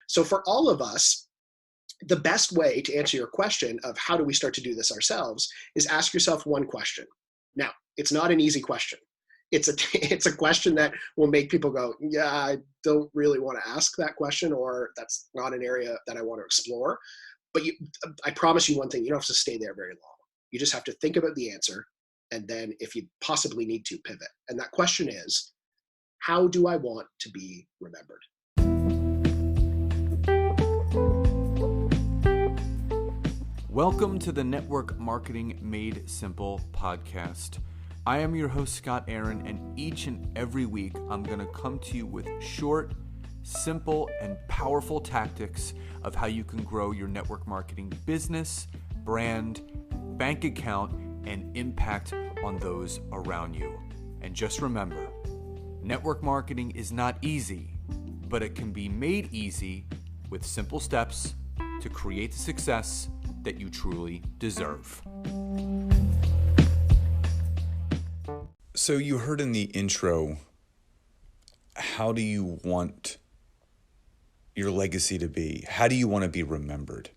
So for all of us, the best way to answer your question of how do we start to do this ourselves is ask yourself one question. Now, it's not an easy question. It's a question that will make people go, yeah, I don't really want to ask that question, or that's not an area that I want to explore. But I promise you one thing, you don't have to stay there very long. You just have to think about the answer, and then if you possibly need to, pivot. And that question is, how do I want to be remembered? Welcome to the Network Marketing Made Simple podcast. I am your host, Scott Aaron, and each and every week, I'm going to come to you with short, simple, and powerful tactics of how you can grow your network marketing business, brand, bank account, and impact on those around you. And just remember, network marketing is not easy, but it can be made easy with simple steps to create the success that you truly deserve. So you heard in the intro, how do you want your legacy to be? How do you want to be remembered?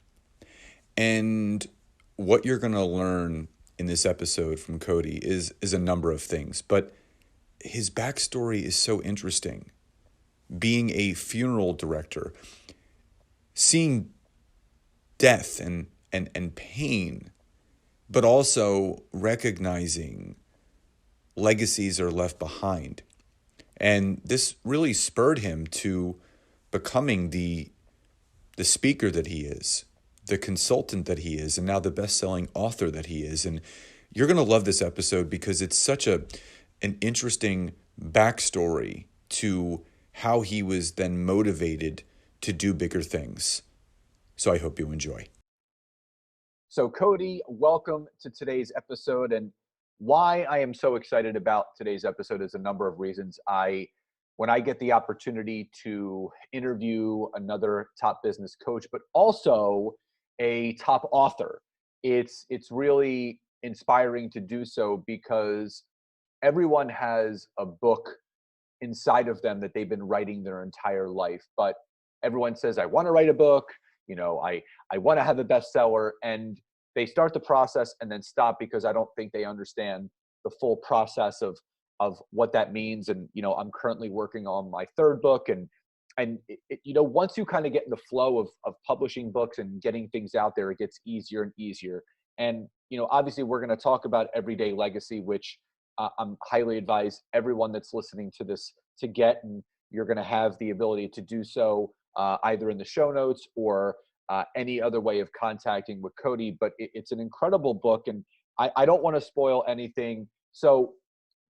And what you're going to learn in this episode from Codi is a number of things, but his backstory is so interesting. Being a funeral director, seeing death and pain, but also recognizing legacies are left behind. And this really spurred him to becoming the speaker that he is, the consultant that he is, and now the best-selling author that he is. And you're going to love this episode because it's such an interesting backstory to how he was then motivated to do bigger things. So I hope you enjoy. So Codi, welcome to today's episode. And why I am so excited about today's episode is a number of reasons. When I get the opportunity to interview another top business coach, but also a top author, it's really inspiring to do so because everyone has a book inside of them that they've been writing their entire life. But everyone says, I want to write a book, I want to have a bestseller, and they start the process and then stop because I don't think they understand the full process of what that means. And, I'm currently working on my third book, and once you kind of get in the flow of publishing books and getting things out there, it gets easier and easier. And, obviously we're going to talk about everyday legacy, which I'm highly advise everyone that's listening to this to get, and you're going to have the ability to do so either in the show notes or any other way of contacting with Codi. But it's an incredible book, and I don't want to spoil anything. So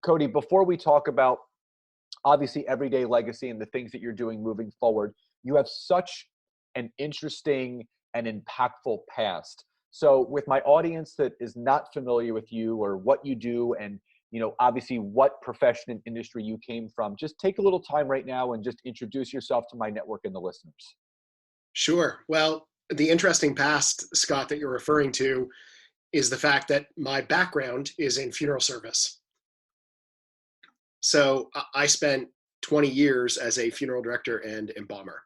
Codi, before we talk about obviously everyday legacy and the things that you're doing moving forward, you have such an interesting and impactful past. So with my audience that is not familiar with you or what you do, and obviously what profession and industry you came from, just take a little time right now and just introduce yourself to my network and the listeners. Sure. Well, the interesting past, Scott, that you're referring to is the fact that my background is in funeral service. So I spent 20 years as a funeral director and embalmer.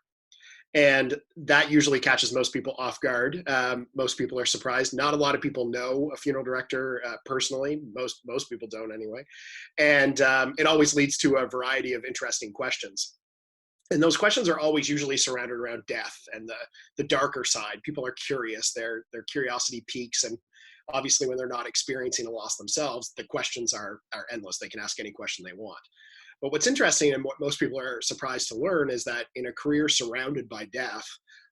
And that usually catches most people off guard. Most people are surprised. Not a lot of people know a funeral director personally. Most people don't anyway. And it always leads to a variety of interesting questions. And those questions are always usually surrounded around death and the darker side. People are curious. Their curiosity peaks. And obviously when they're not experiencing a loss themselves, the questions are endless. They can ask any question they want. But what's interesting and what most people are surprised to learn is that in a career surrounded by death,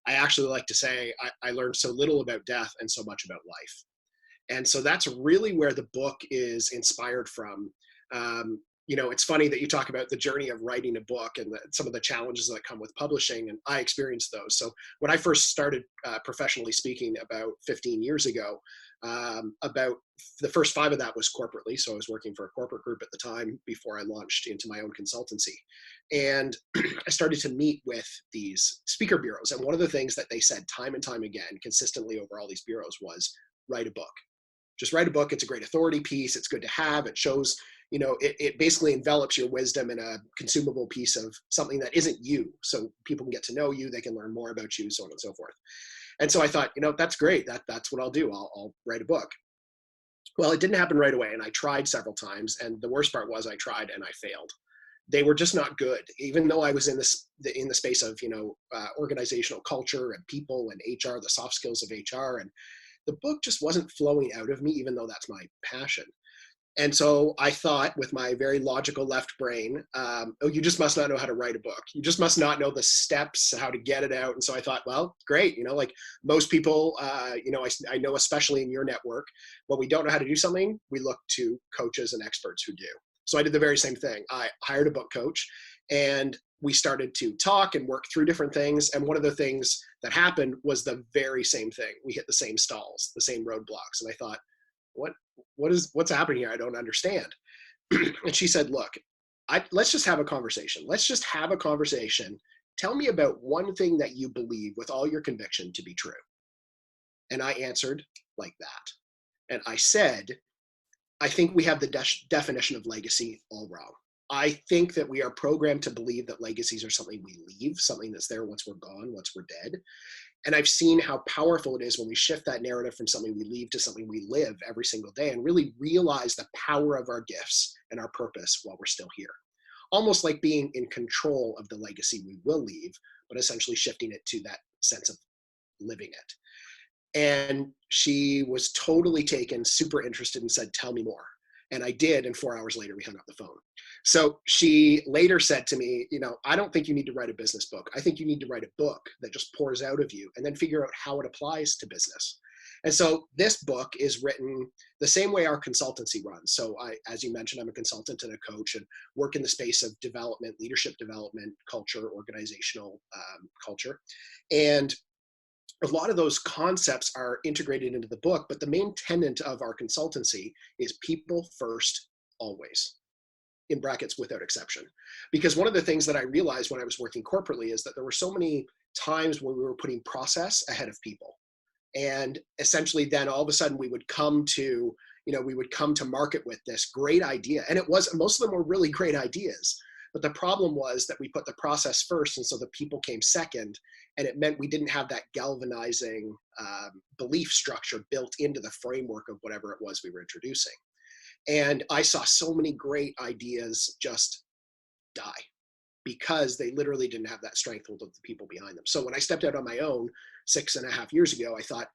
I actually like to say I learned so little about death and so much about life. And so that's really where the book is inspired from. It's funny that you talk about the journey of writing a book and some of the challenges that come with publishing, and I experienced those. So when I first started professionally speaking about 15 years ago, about the first 5 of that was corporately. So I was working for a corporate group at the time before I launched into my own consultancy. And I started to meet with these speaker bureaus. And one of the things that they said time and time again, consistently over all these bureaus, was write a book. Just write a book. It's a great authority piece. It's good to have. It shows, it basically envelops your wisdom in a consumable piece of something that isn't you. So people can get to know you, they can learn more about you, so on and so forth. And so I thought, that's great. That's what I'll do. I'll write a book. Well, it didn't happen right away. And I tried several times. And the worst part was I tried and I failed. They were just not good, even though I was in the space of, organizational culture and people and HR, the soft skills of HR. And the book just wasn't flowing out of me, even though that's my passion. And so I thought, with my very logical left brain, you just must not know how to write a book. You just must not know the steps, how to get it out. And so I thought, well, great. Like most people, I know, especially in your network, when we don't know how to do something, we look to coaches and experts who do. So I did the very same thing. I hired a book coach, and we started to talk and work through different things. And one of the things that happened was the very same thing. We hit the same stalls, the same roadblocks. And I thought, what's happening here? I don't understand. And she said, look, let's just have a conversation. Let's just have a conversation. Tell me about one thing that you believe with all your conviction to be true. And I answered like that. And I said, I think we have the definition of legacy all wrong. I think that we are programmed to believe that legacies are something we leave, something that's there once we're gone, once we're dead. And I've seen how powerful it is when we shift that narrative from something we leave to something we live every single day, and really realize the power of our gifts and our purpose while we're still here. Almost like being in control of the legacy we will leave, but essentially shifting it to that sense of living it. And she was totally taken, super interested, and said, tell me more. And I did, and 4 hours later, we hung up the phone. So she later said to me, I don't think you need to write a business book. I think you need to write a book that just pours out of you and then figure out how it applies to business. And so this book is written the same way our consultancy runs. So as you mentioned, I'm a consultant and a coach and work in the space of development, leadership development, culture, organizational culture. And a lot of those concepts are integrated into the book, but the main tenet of our consultancy is people first, always, in brackets, without exception. Because one of the things that I realized when I was working corporately is that there were so many times when we were putting process ahead of people. And essentially then all of a sudden we would come to market with this great idea. And most of them were really great ideas. But the problem was that we put the process first, and so the people came second, and it meant we didn't have that galvanizing belief structure built into the framework of whatever it was we were introducing. And I saw so many great ideas just die because they literally didn't have that strength with the people behind them. So when I stepped out on my own 6.5 years ago, I thought,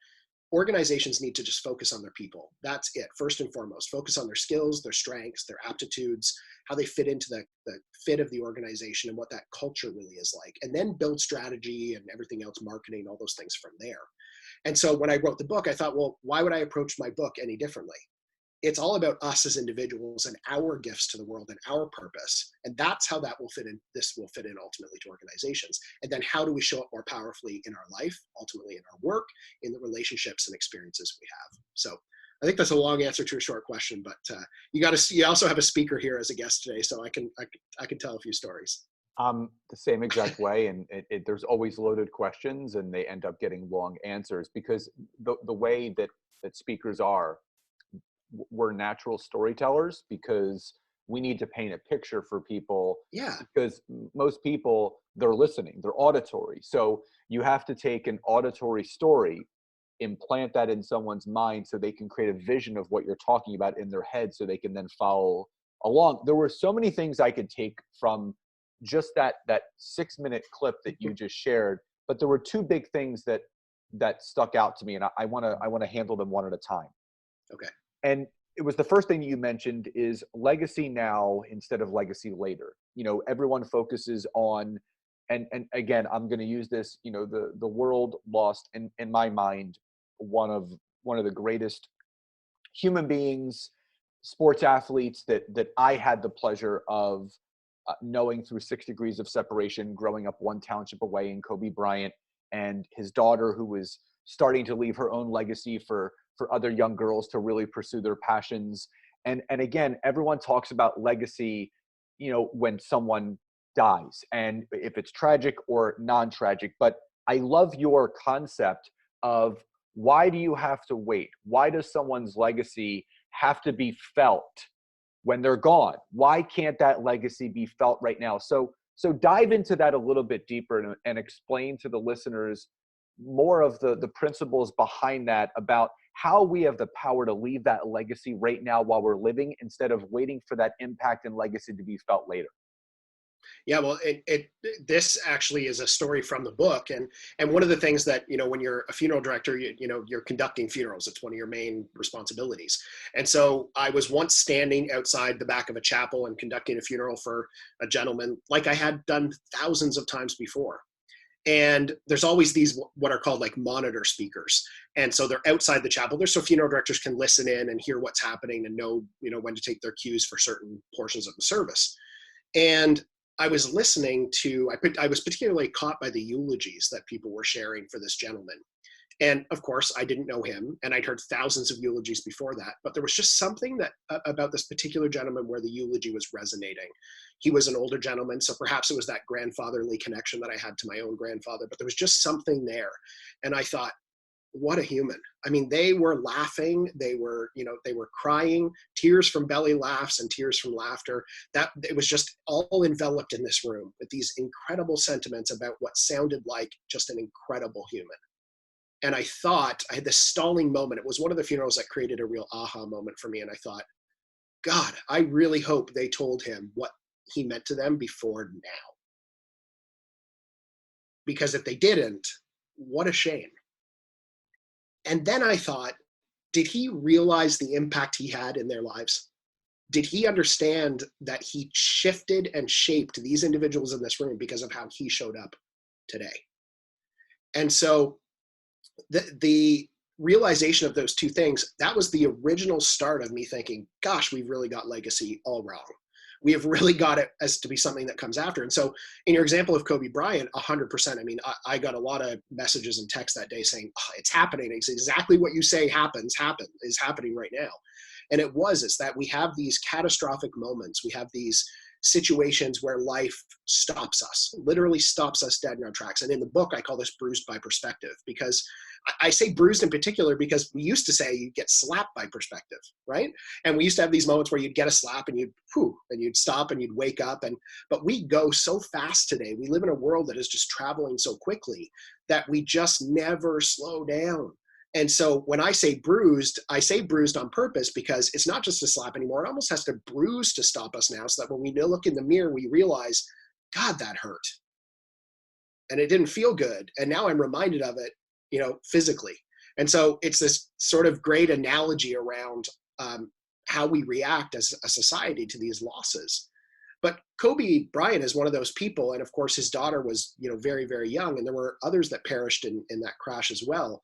organizations need to just focus on their people. That's it, first and foremost. Focus on their skills, their strengths, their aptitudes, how they fit into the fit of the organization and what that culture really is like. And then build strategy and everything else, marketing, all those things from there. And so when I wrote the book, I thought, well, why would I approach my book any differently? It's all about us as individuals and our gifts to the world and our purpose. And that's how that will fit in. This will fit in ultimately to organizations. And then how do we show up more powerfully in our life, ultimately in our work, in the relationships and experiences we have. So I think that's a long answer to a short question, but you also have a speaker here as a guest today. So I can tell a few stories. The same exact way. And there's always loaded questions and they end up getting long answers because the way that speakers are, we're natural storytellers because we need to paint a picture for people. Yeah. Because most people, they're listening, they're auditory. So you have to take an auditory story, implant that in someone's mind so they can create a vision of what you're talking about in their head so they can then follow along. There were so many things I could take from just that 6-minute clip that you just shared, but there were two big things that stuck out to me, and I want to handle them one at a time. Okay. And it was the first thing you mentioned is legacy now instead of legacy later. Everyone focuses on, and again, I'm going to use this, the world lost in my mind, one of the greatest human beings, sports athletes that I had the pleasure of knowing through 6 degrees of separation, growing up one township away, in Kobe Bryant, and his daughter who was starting to leave her own legacy for other young girls to really pursue their passions. And again, everyone talks about legacy, when someone dies and if it's tragic or non-tragic, but I love your concept of why do you have to wait? Why does someone's legacy have to be felt when they're gone? Why can't that legacy be felt right now? So dive into that a little bit deeper and explain to the listeners more of the principles behind that, about how we have the power to leave that legacy right now while we're living, instead of waiting for that impact and legacy to be felt later. Yeah, well, this actually is a story from the book, and one of the things that, when you're a funeral director, you're conducting funerals. It's one of your main responsibilities. And so I was once standing outside the back of a chapel and conducting a funeral for a gentleman, like I had done thousands of times before. And there's always these what are called like monitor speakers, and so they're outside the chapel. They're so funeral directors can listen in and hear what's happening and know, when to take their cues for certain portions of the service. And I was listening to, I was particularly caught by the eulogies that people were sharing for this gentleman. And of course, I didn't know him, and I'd heard thousands of eulogies before that, but there was just something that about this particular gentleman where the eulogy was resonating. He was an older gentleman, so perhaps it was that grandfatherly connection that I had to my own grandfather, but there was just something there. And I thought, what a human. I mean, they were laughing, they were crying, tears from belly laughs and tears from laughter. That it was just all enveloped in this room with these incredible sentiments about what sounded like just an incredible human. And I thought, I had this stalling moment. It was one of the funerals that created a real aha moment for me. And I thought, God, I really hope they told him what he meant to them before now. Because if they didn't, what a shame. And then I thought, did he realize the impact he had in their lives? Did he understand that he shifted and shaped these individuals in this room because of how he showed up today? And so the realization of those two things, that was the original start of me thinking, gosh, we've really got legacy all wrong. We have really got it as to be something that comes after. And so in your example of Kobe Bryant, 100%, I mean, I got a lot of messages and texts that day saying, oh, it's happening. It's exactly what you say is happening right now. And it's that we have these catastrophic moments. We have these situations where life stops us, literally stops us dead in our tracks. And in the book, I call this bruised by perspective, because I say bruised in particular because we used to say you get slapped by perspective, right? And we used to have these moments where you'd get a slap and you'd stop and you'd wake up. But we go so fast today. We live in a world that is just traveling so quickly that we just never slow down. And so when I say bruised on purpose, because it's not just a slap anymore. It almost has to bruise to stop us now, so that when we look in the mirror, we realize, God, that hurt. And it didn't feel good. And now I'm reminded of it, physically. And so it's this sort of great analogy around how we react as a society to these losses. But Kobe Bryant is one of those people. And of course, his daughter was, very, very young. And there were others that perished in that crash as well.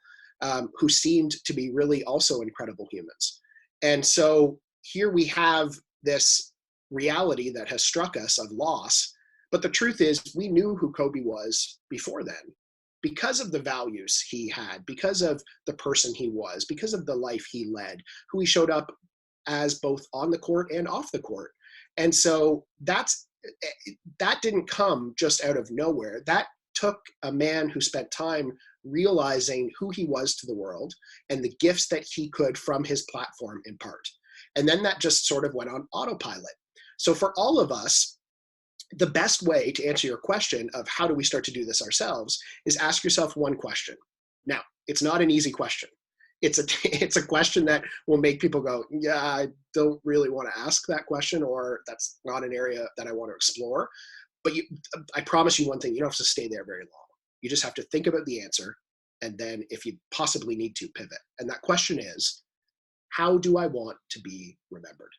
Who seemed to be really also incredible humans. And so here we have this reality that has struck us of loss. But the truth is, we knew who Kobe was before then, because of the values he had, because of the person he was, because of the life he led, who he showed up as both on the court and off the court. And so that didn't come just out of nowhere. That took a man who spent time realizing who he was to the world and the gifts that he could from his platform impart. And then that just sort of went on autopilot. So for all of us, the best way to answer your question of how do we start to do this ourselves is ask yourself one question. Now, it's not an easy question. It's a question that will make people go, yeah, I don't really want to ask that question, or that's not an area that I want to explore. But I promise you one thing, you don't have to stay there very long. You just have to think about the answer, and then if you possibly need to, pivot. And that question is, how do I want to be remembered?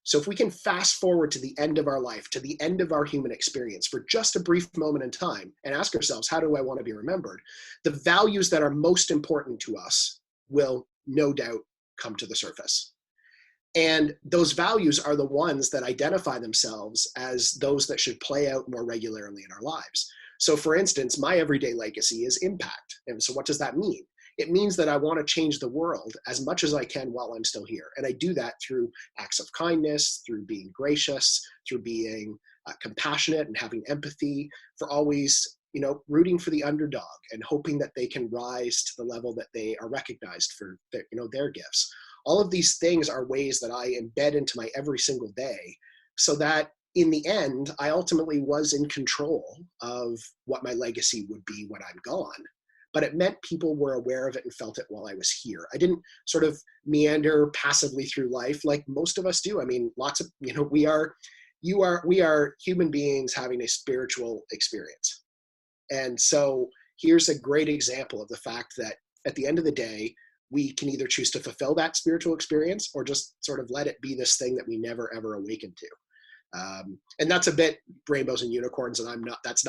So if we can fast forward to the end of our life, to the end of our human experience for just a brief moment in time, and ask ourselves, how do I want to be remembered? The values that are most important to us will no doubt come to the surface. And those values are the ones that identify themselves as those that should play out more regularly in our lives. So for instance, my everyday legacy is impact. And so what does that mean? It means that I want to change the world as much as I can while I'm still here. And I do that through acts of kindness, through being gracious, through being compassionate and having empathy, for always, rooting for the underdog and hoping that they can rise to the level that they are recognized for their gifts. All of these things are ways that I embed into my every single day, so that in the end, I ultimately was in control of what my legacy would be when I'm gone. But it meant people were aware of it and felt it while I was here. I didn't sort of meander passively through life like most of us do. I mean, lots of, we are human beings having a spiritual experience. And so here's a great example of the fact that at the end of the day, we can either choose to fulfill that spiritual experience or just sort of let it be this thing that we never, ever awaken to. And that's a bit rainbows and unicorns, and that's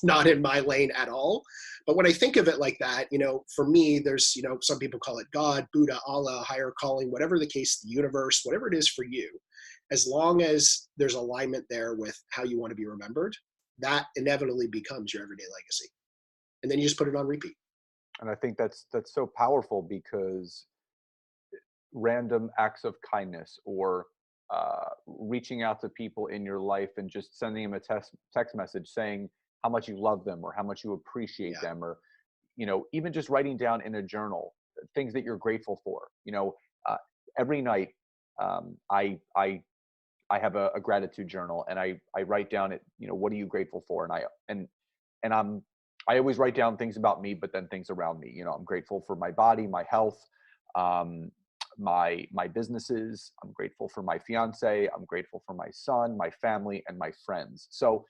not in my lane at all. But when I think of it like that, for me, there's, some people call it God, Buddha, Allah, higher calling, whatever the case, the universe, whatever it is for you, as long as there's alignment there with how you want to be remembered, that inevitably becomes your everyday legacy. And then you just put it on repeat. And I think that's so powerful, because random acts of kindness, or reaching out to people in your life and just sending them a text message saying how much you love them or how much you appreciate them, or even just writing down in a journal things that you're grateful for. Every night I have a gratitude journal, and I write down it, what are you grateful for? And I always write down things about me, but then things around me. I'm grateful for my body, my health, my businesses. I'm grateful for my fiance. I'm grateful for my son, my family, and my friends. So,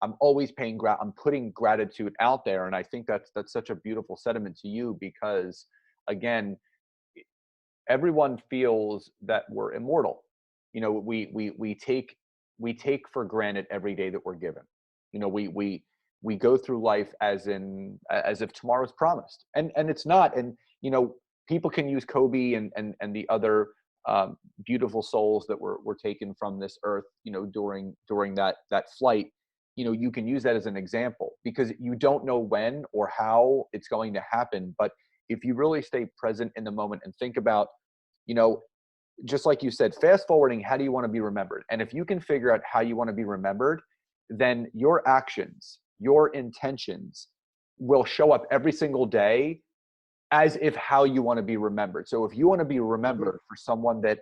I'm always I'm putting gratitude out there. And I think that's such a beautiful sentiment to you, because again, everyone feels that we're immortal. We take for granted every day that we're given. We go through life as if tomorrow's promised, and it's not. And people can use Kobe and the other beautiful souls that were taken from this earth, during that flight. You can use that as an example, because you don't know when or how it's going to happen. But if you really stay present in the moment and think about, just like you said, fast forwarding, how do you want to be remembered? And if you can figure out how you want to be remembered, then your actions, your intentions will show up every single day as if how you want to be remembered. So if you want to be remembered for someone that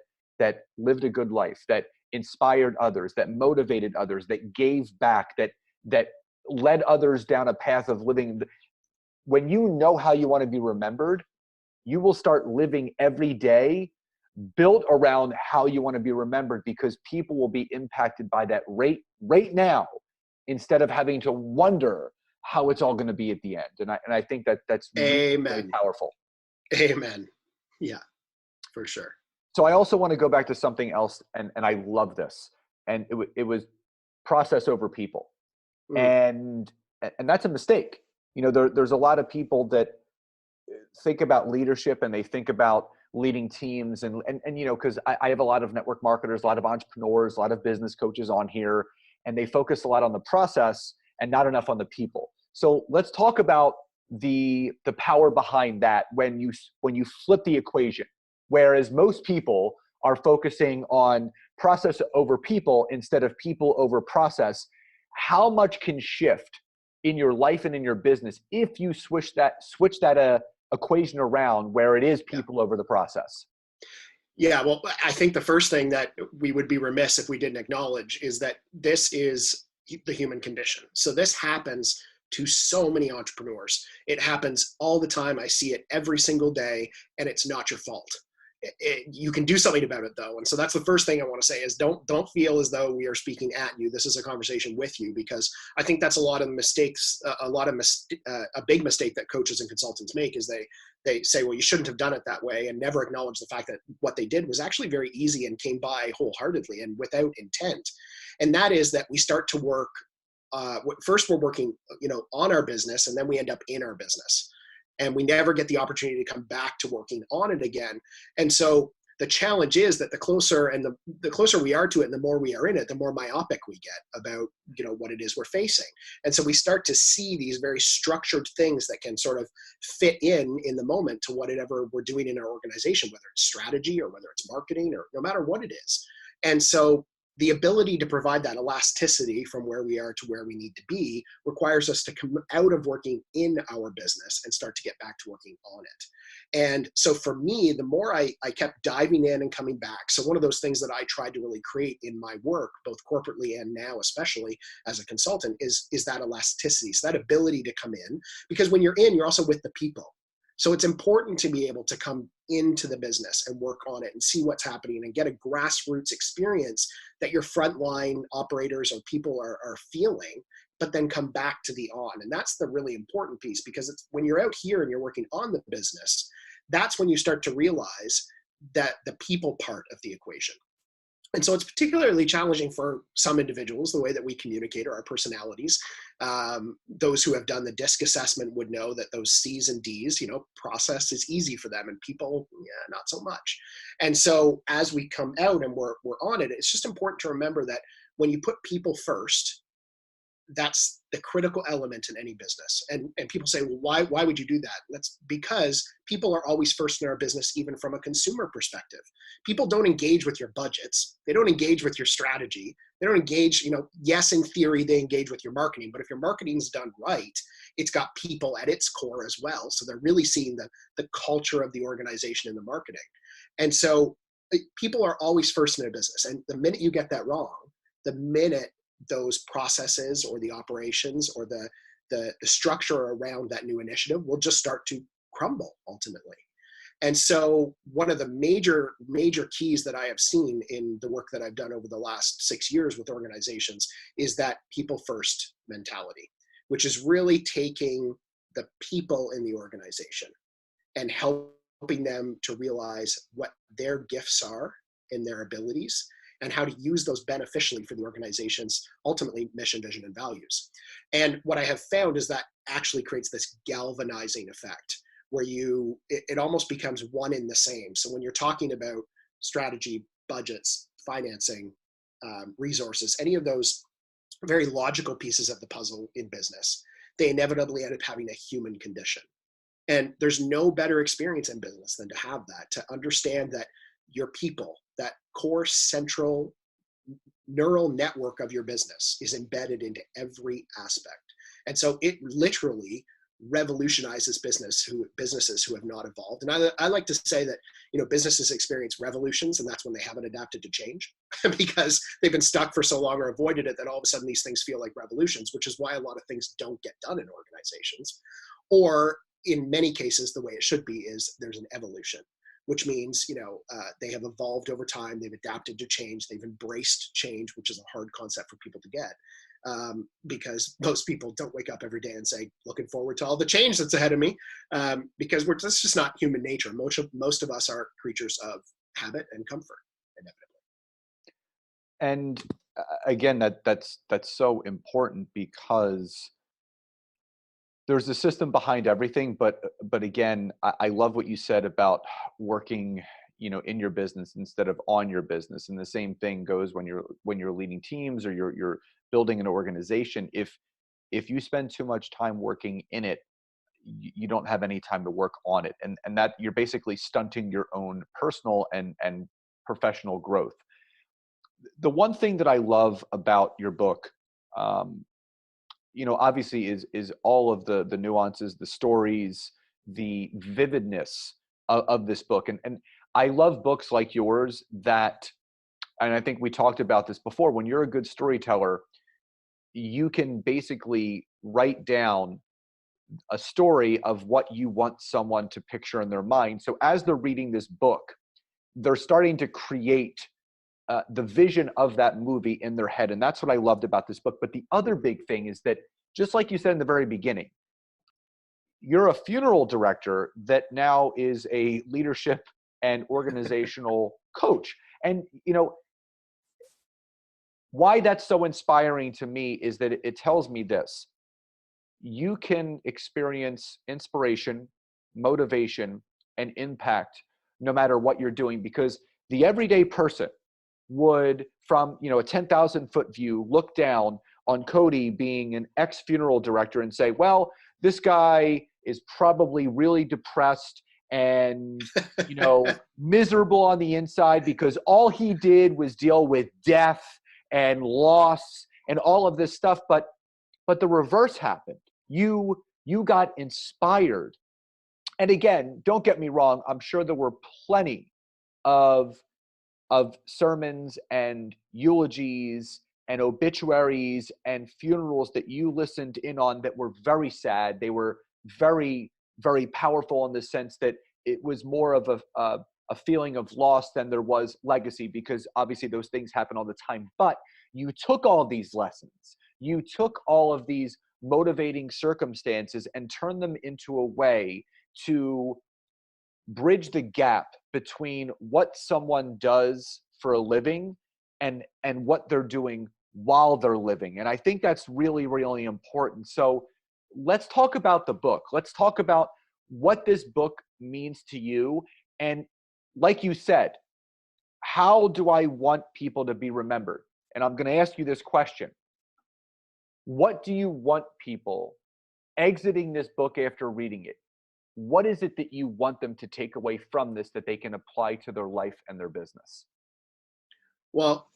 lived a good life, that inspired others, that motivated others, that gave back, that led others down a path of living, when you know how you want to be remembered, you will start living every day built around how you want to be remembered, because people will be impacted by that right now, instead of having to wonder how it's all going to be at the end. And I think that's really, really powerful. Amen. Yeah, for sure. So I also want to go back to something else, and I love this, and it was process over people. And that's a mistake. There's a lot of people that think about leadership, and they think about leading teams, and because I have a lot of network marketers, a lot of entrepreneurs, a lot of business coaches on here, and they focus a lot on the process and not enough on the people. So let's talk about the power behind that when you flip the equation. Whereas most people are focusing on process over people instead of people over process, how much can shift in your life and in your business if you switch that equation around, where it is people over the process? Yeah, well, I think the first thing that we would be remiss if we didn't acknowledge is that this is the human condition. So this happens to so many entrepreneurs. It happens all the time. I see it every single day, and it's not your fault. You can do something about it, though. And so that's the first thing I want to say is don't feel as though we are speaking at you. This is a conversation with you, because I think that's a lot of mistakes, a big mistake that coaches and consultants make is they say, well, you shouldn't have done it that way, and never acknowledge the fact that what they did was actually very easy and came by wholeheartedly and without intent. And that is that we start to work. First, we're working, on our business, and then we end up in our business. And we never get the opportunity to come back to working on it again. And so the challenge is that the closer we are to it, and the more we are in it, the more myopic we get about, what it is we're facing. And so we start to see these very structured things that can sort of fit in the moment to whatever we're doing in our organization, whether it's strategy or whether it's marketing or no matter what it is. And so the ability to provide that elasticity from where we are to where we need to be requires us to come out of working in our business and start to get back to working on it. And so for me, the more I kept diving in and coming back, so one of those things that I tried to really create in my work, both corporately and now especially as a consultant, is that elasticity, so that ability to come in, because when you're in, you're also with the people. So it's important to be able to come into the business and work on it and see what's happening and get a grassroots experience that your frontline operators or people are feeling, but then come back to the on. And that's the really important piece, because it's when you're out here and you're working on the business, that's when you start to realize that the people part of the equation. And so it's particularly challenging for some individuals, the way that we communicate or our personalities. Those who have done the DISC assessment would know that those C's and D's, process is easy for them, and people, not so much. And so as we come out and we're on it, it's just important to remember that when you put people first, that's the critical element in any business. And people say, well, why would you do that? That's because people are always first in our business, even from a consumer perspective. People don't engage with your budgets. They don't engage with your strategy. They don't engage, yes, in theory, they engage with your marketing, but if your marketing's done right, it's got people at its core as well. So they're really seeing the culture of the organization in the marketing. And so people are always first in a business. And the minute you get that wrong, the minute those processes or the operations or the structure around that new initiative will just start to crumble ultimately. And so one of the major keys that I have seen in the work that I've done over the last 6 years with organizations is that people first mentality, which is really taking the people in the organization and helping them to realize what their gifts are and their abilities, and how to use those beneficially for the organization's ultimately mission, vision, and values. And what I have found is that actually creates this galvanizing effect where it almost becomes one in the same. So when you're talking about strategy, budgets, financing, resources, any of those very logical pieces of the puzzle in business, they inevitably end up having a human condition. And there's no better experience in business than to have that, to understand that your people, that core central neural network of your business, is embedded into every aspect. And so it literally revolutionizes businesses who have not evolved. And I like to say that, businesses experience revolutions, and that's when they haven't adapted to change because they've been stuck for so long or avoided it that all of a sudden these things feel like revolutions, which is why a lot of things don't get done in organizations. Or in many cases, the way it should be is there's an evolution, which means, they have evolved over time, they've adapted to change, they've embraced change, which is a hard concept for people to get, because most people don't wake up every day and say, looking forward to all the change that's ahead of me, because that's just not human nature. Most of us are creatures of habit and comfort, inevitably. And again, that's so important, because there's a system behind everything, but again, I love what you said about working, in your business instead of on your business. And the same thing goes when you're leading teams or you're building an organization. If you spend too much time working in it, you don't have any time to work on it, and that you're basically stunting your own personal and professional growth. The one thing that I love about your book, obviously is all of the nuances, the stories, the vividness of this book. And I love books like yours that, and I think we talked about this before, when you're a good storyteller, you can basically write down a story of what you want someone to picture in their mind. So as they're reading this book, they're starting to create the vision of that movie in their head. And that's what I loved about this book. But the other big thing is that, just like you said in the very beginning, you're a funeral director that now is a leadership and organizational coach. And, why that's so inspiring to me is that it tells me this: you can experience inspiration, motivation, and impact no matter what you're doing, because the everyday person would, from a 10,000 foot view, look down on Codi being an ex-funeral director and say, well, this guy is probably really depressed and miserable on the inside because all he did was deal with death and loss and all of this stuff. But the reverse happened. You got inspired. And again, don't get me wrong, I'm sure there were plenty of sermons and eulogies and obituaries and funerals that you listened in on that were very sad. They were very, very powerful in the sense that it was more of a feeling of loss than there was legacy, because obviously those things happen all the time. But you took all of these lessons, you took all of these motivating circumstances and turned them into a way to bridge the gap between what someone does for a living and what they're doing while they're living. And I think that's really, really important. So let's talk about the book. Let's talk about what this book means to you. And like you said, how do I want people to be remembered? And I'm going to ask you this question. What do you want people exiting this book after reading it? What is it that you want them to take away from this that they can apply to their life and their business? Well,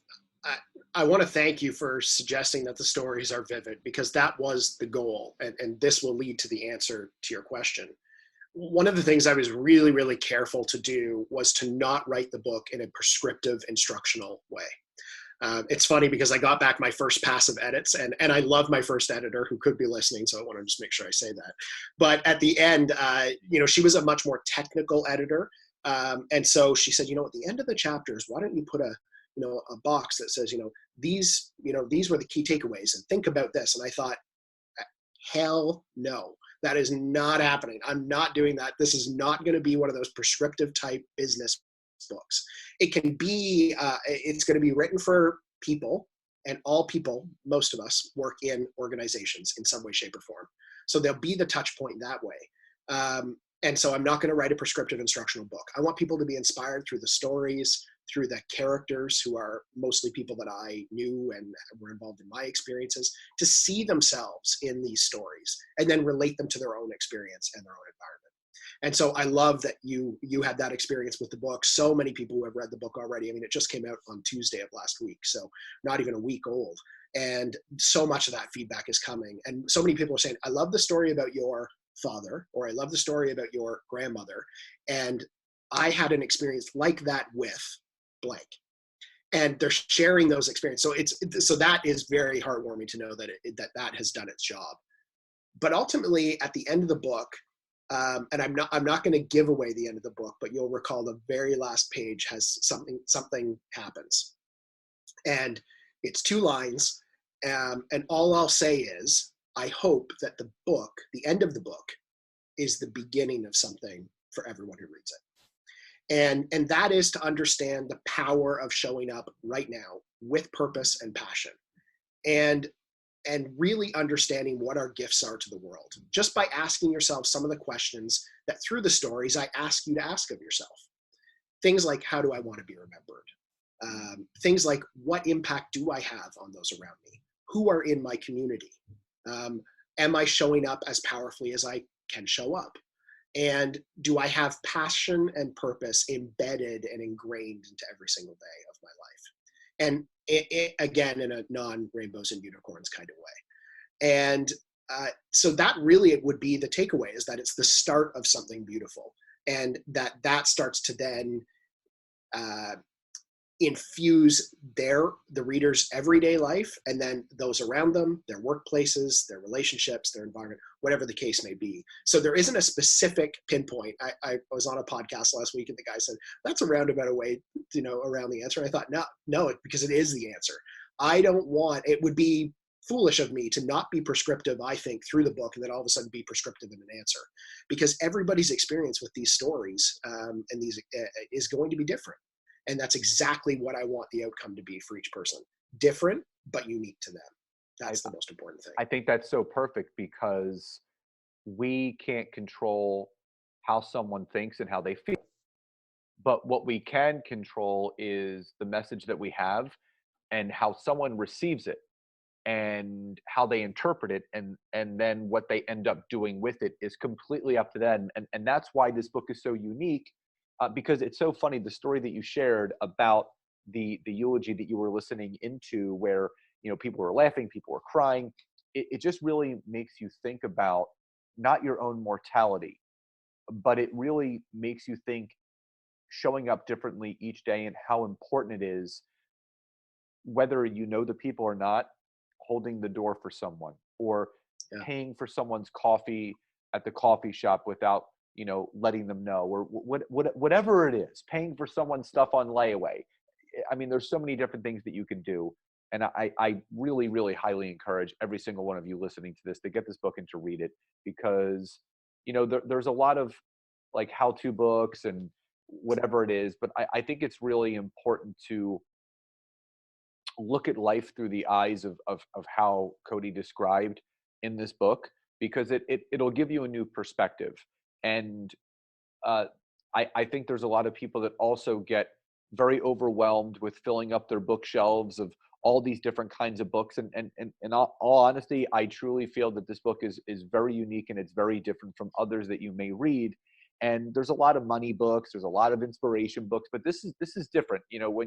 I want to thank you for suggesting that the stories are vivid, because that was the goal. And this will lead to the answer to your question. One of the things I was really, really careful to do was to not write the book in a prescriptive instructional way. It's funny because I got back my first pass of edits, and I love my first editor, who could be listening, so I want to just make sure I say that. But at the end, she was a much more technical editor, and so she said, at the end of the chapters, why don't you put a box that says, these were the key takeaways, and think about this. And I thought, hell no, that is not happening. I'm not doing that. This is not going to be one of those prescriptive type business books. It can be, it's going to be written for people, and all people, most of us, work in organizations in some way, shape, or form. So there'll be the touch point that way. And so I'm not going to write a prescriptive instructional book. I want people to be inspired through the stories, through the characters who are mostly people that I knew and were involved in my experiences, to see themselves in these stories and then relate them to their own experience and their own environment. And so I love that you had that experience with the book. So many people who have read the book already. I mean, it just came out on Tuesday of last week, so not even a week old. And so much of that feedback is coming. And so many people are saying, I love the story about your father, or I love the story about your grandmother. And I had an experience like that with blank. And they're sharing those experiences. So that is very heartwarming to know that that has done its job. But ultimately, at the end of the book, and I'm not going to give away the end of the book, but you'll recall the very last page has something happens, and it's 2 lines, and all I'll say is, I hope that the end of the book, is the beginning of something for everyone who reads it, and that is to understand the power of showing up right now with purpose and passion, and really understanding what our gifts are to the world, just by asking yourself some of the questions that through the stories I ask you to ask of yourself. Things like, how do I want to be remembered? Things like, what impact do I have on those around me? Who are in my community? Am I showing up as powerfully as I can show up? And do I have passion and purpose embedded and ingrained into every single day of my life? And it again, in a non-rainbows and unicorns kind of way. And so that really, it would be the takeaway, is that it's the start of something beautiful, and that starts to then infuse the reader's everyday life, and then those around them, their workplaces, their relationships, their environment, whatever the case may be. So there isn't a specific pinpoint. I was on a podcast last week, and the guy said, that's a roundabout way, around the answer. And I thought, no, because it is the answer. It would be foolish of me to not be prescriptive, I think, through the book, and then all of a sudden be prescriptive in an answer, because everybody's experience with these stories and these is going to be different. And that's exactly what I want the outcome to be for each person. Different, but unique to them. That's the most important thing. I think that's so perfect, because we can't control how someone thinks and how they feel. But what we can control is the message that we have and how someone receives it and how they interpret it. And then what they end up doing with it is completely up to them. And that's why this book is so unique. Because it's so funny, the story that you shared about the eulogy that you were listening into, where, people were laughing, people were crying. It just really makes you think about not your own mortality, but it really makes you think showing up differently each day and how important it is, whether you know the people or not, holding the door for someone, or Yeah. paying for someone's coffee at the coffee shop without, letting them know, or whatever it is, paying for someone's stuff on layaway. I mean, there's so many different things that you can do. And I really, really highly encourage every single one of you listening to this to get this book and to read it, because, there's a lot of like how-to books and whatever it is, but I think it's really important to look at life through the eyes of how Codi described in this book, because it'll give you a new perspective. And I think there's a lot of people that also get very overwhelmed with filling up their bookshelves of all these different kinds of books. And in all honesty, I truly feel that this book is very unique, and it's very different from others that you may read. And there's a lot of money books, there's a lot of inspiration books, but this is different.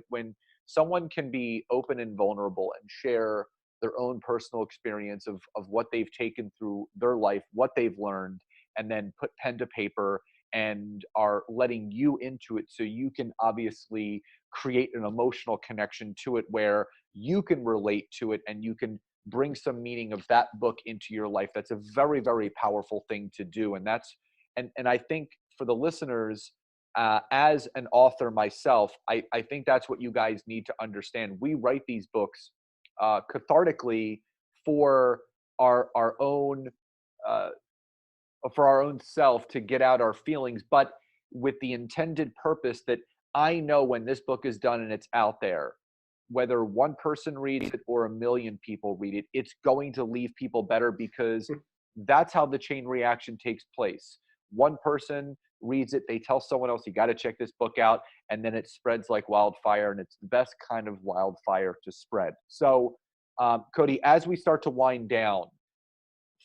When someone can be open and vulnerable and share their own personal experience of what they've taken through their life, what they've learned, and then put pen to paper and are letting you into it, so you can obviously create an emotional connection to it where you can relate to it and you can bring some meaning of that book into your life. That's a very, very powerful thing to do. And I think for the listeners, as an author myself, I think that's what you guys need to understand. We write these books cathartically for our own self, to get out our feelings, but with the intended purpose that I know when this book is done and it's out there, whether one person reads it or a million people read it, it's going to leave people better, because that's how the chain reaction takes place. One person reads it, they tell someone else, you got to check this book out, and then it spreads like wildfire, and it's the best kind of wildfire to spread. So, Codi, as we start to wind down,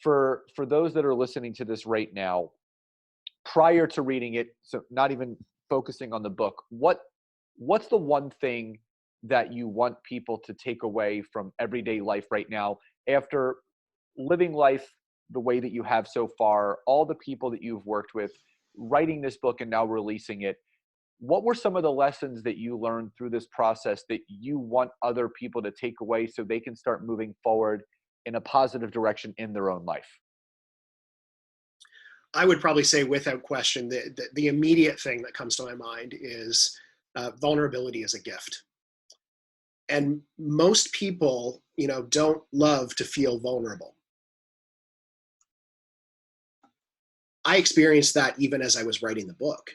for those that are listening to this right now, prior to reading it, so not even focusing on the book, what's the one thing that you want people to take away from everyday life right now, after living life the way that you have so far, all the people that you've worked with, writing this book and now releasing it? What were some of the lessons that you learned through this process that you want other people to take away so they can start moving forward in a positive direction in their own life? I would probably say, without question, the immediate thing that comes to my mind is vulnerability is a gift. And most people, don't love to feel vulnerable. I experienced that even as I was writing the book.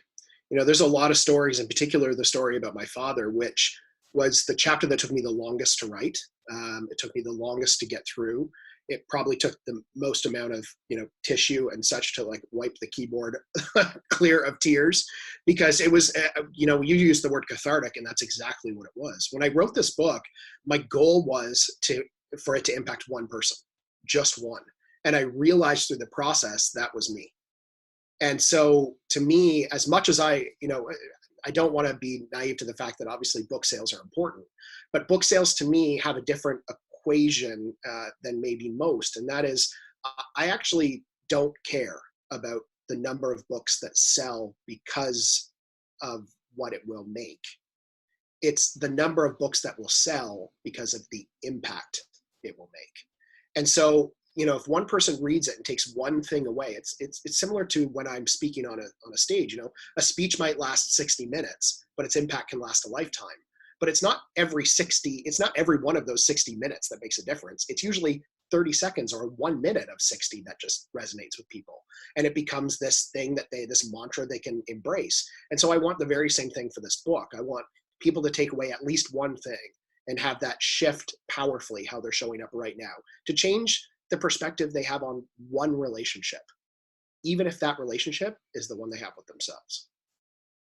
There's a lot of stories, in particular the story about my father, which was the chapter that took me the longest to write. It took me the longest to get through. It probably took the most amount of, tissue and such to like wipe the keyboard clear of tears, because it was, you used the word cathartic, and that's exactly what it was. When I wrote this book, my goal was for it to impact one person, just one. And I realized through the process that was me. And so to me, as much as I don't want to be naive to the fact that obviously book sales are important, but book sales to me have a different equation than maybe most. And that is, I actually don't care about the number of books that sell because of what it will make. It's the number of books that will sell because of the impact it will make. And so, if one person reads it and takes one thing away, it's similar to when I'm speaking on a stage. A speech might last 60 minutes, but its impact can last a lifetime. But it's not every one of those 60 minutes that makes a difference. It's usually 30 seconds or 1 minute of 60 that just resonates with people. And it becomes this thing this mantra they can embrace. And so I want the very same thing for this book. I want people to take away at least one thing and have that shift powerfully how they're showing up right now, to change the perspective they have on one relationship, even if that relationship is the one they have with themselves.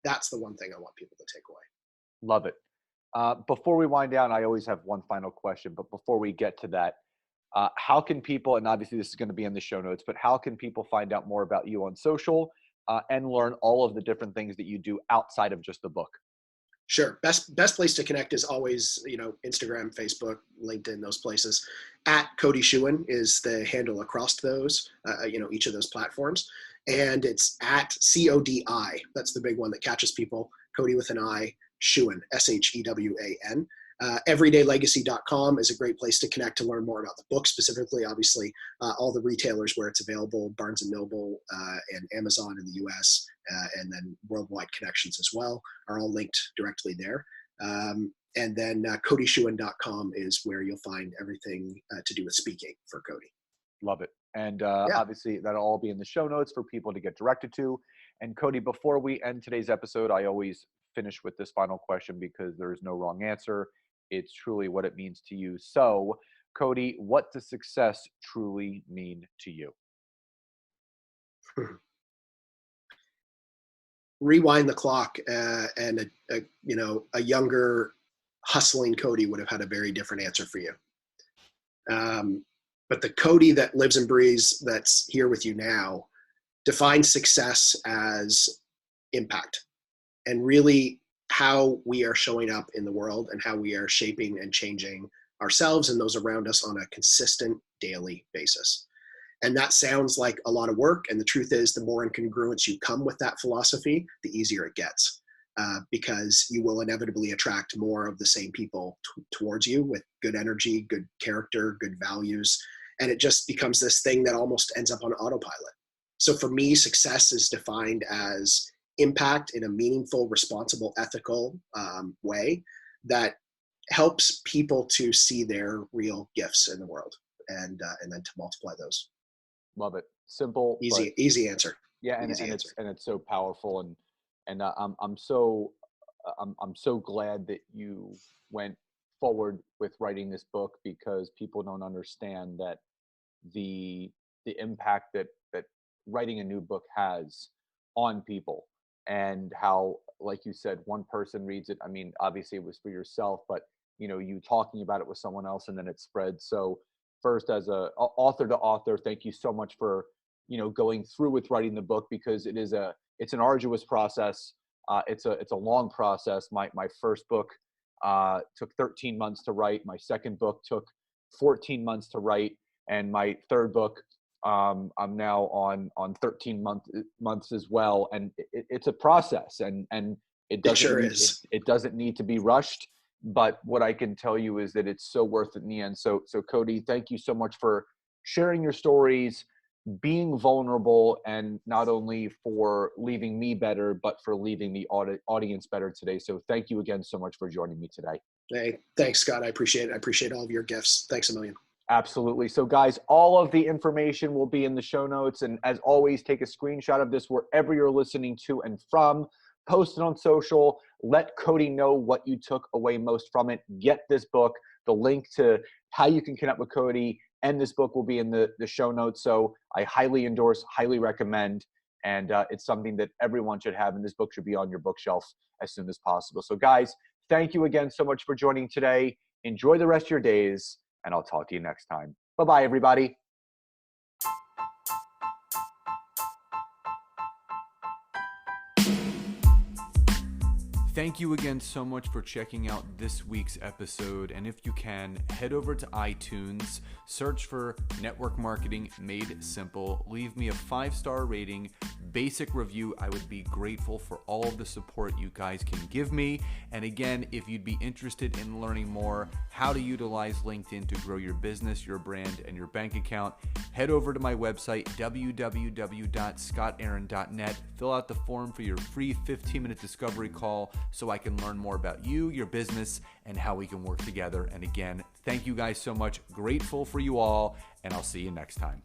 That's the one thing I want people to take away. Love it. Before we wind down, I always have one final question, but before we get to that, how can people, and obviously this is going to be in the show notes, but how can people find out more about you on social and learn all of the different things that you do outside of just the book? Sure. Best place to connect is always, Instagram, Facebook, LinkedIn, those places. At Codi Shewan is the handle across those, each of those platforms. And it's at CODI. That's the big one that catches people. Codi with an I, Shewan, SHEWAN. Everydaylegacy.com is a great place to connect to learn more about the book specifically. Obviously, all the retailers where it's available, Barnes & Noble and Amazon in the US, and then worldwide connections as well, are all linked directly there. And then CodiShewan.com is where you'll find everything to do with speaking for Codi. Love it. And Yeah. obviously, that'll all be in the show notes for people to get directed to. And Codi, before we end today's episode, I always finish with this final question because there is no wrong answer. It's truly what it means to you. So, Codi, what does success truly mean to you? Rewind the clock, and a younger, hustling Codi would have had a very different answer for you. But the Codi that lives and breathes, that's here with you now, defines success as impact, and really how we are showing up in the world and how we are shaping and changing ourselves and those around us on a consistent daily basis. And that sounds like a lot of work. And the truth is, the more in congruence you come with that philosophy, the easier it gets, because you will inevitably attract more of the same people towards you with good energy, good character, good values. And it just becomes this thing that almost ends up on autopilot. So for me, success is defined as impact in a meaningful, responsible, ethical way that helps people to see their real gifts in the world, and then to multiply those. Love it. Simple, easy answer. Yeah, and it's so powerful, and I'm so glad that you went forward with writing this book, because people don't understand that the impact that writing a new book has on people, and how, like you said, one person reads it. I mean, obviously it was for yourself, but you talking about it with someone else, and then it spread. So first, as a author to author, thank you so much for going through with writing the book, because it's an arduous process. It's a long process. My first book took 13 months to write. My second book took 14 months to write, and my third book, I'm now on 13 months as well. And it's a process, and it doesn't need to be rushed. But what I can tell you is that it's so worth it in the end. So Codi, thank you so much for sharing your stories, being vulnerable, and not only for leaving me better, but for leaving the audience better today. So thank you again so much for joining me today. Hey, thanks, Scott. I appreciate it. I appreciate all of your gifts. Thanks a million. Absolutely. So guys, all of the information will be in the show notes. And as always, take a screenshot of this wherever you're listening to and from. Post it on social. Let Codi know what you took away most from it. Get this book. The link to how you can connect with Codi and this book will be in the show notes. So I highly endorse, highly recommend, and it's something that everyone should have, and this book should be on your bookshelf as soon as possible. So guys, thank you again so much for joining today. Enjoy the rest of your days, and I'll talk to you next time. Bye-bye, everybody. Thank you again so much for checking out this week's episode. And if you can, head over to iTunes, search for Network Marketing Made Simple, leave me a 5-star rating, basic review. I would be grateful for all of the support you guys can give me. And again, if you'd be interested in learning more how to utilize LinkedIn to grow your business, your brand, and your bank account, head over to my website, www.scottaaron.net. Fill out the form for your free 15-minute discovery call so I can learn more about you, your business, and how we can work together. And again, thank you guys so much. Grateful for you all, and I'll see you next time.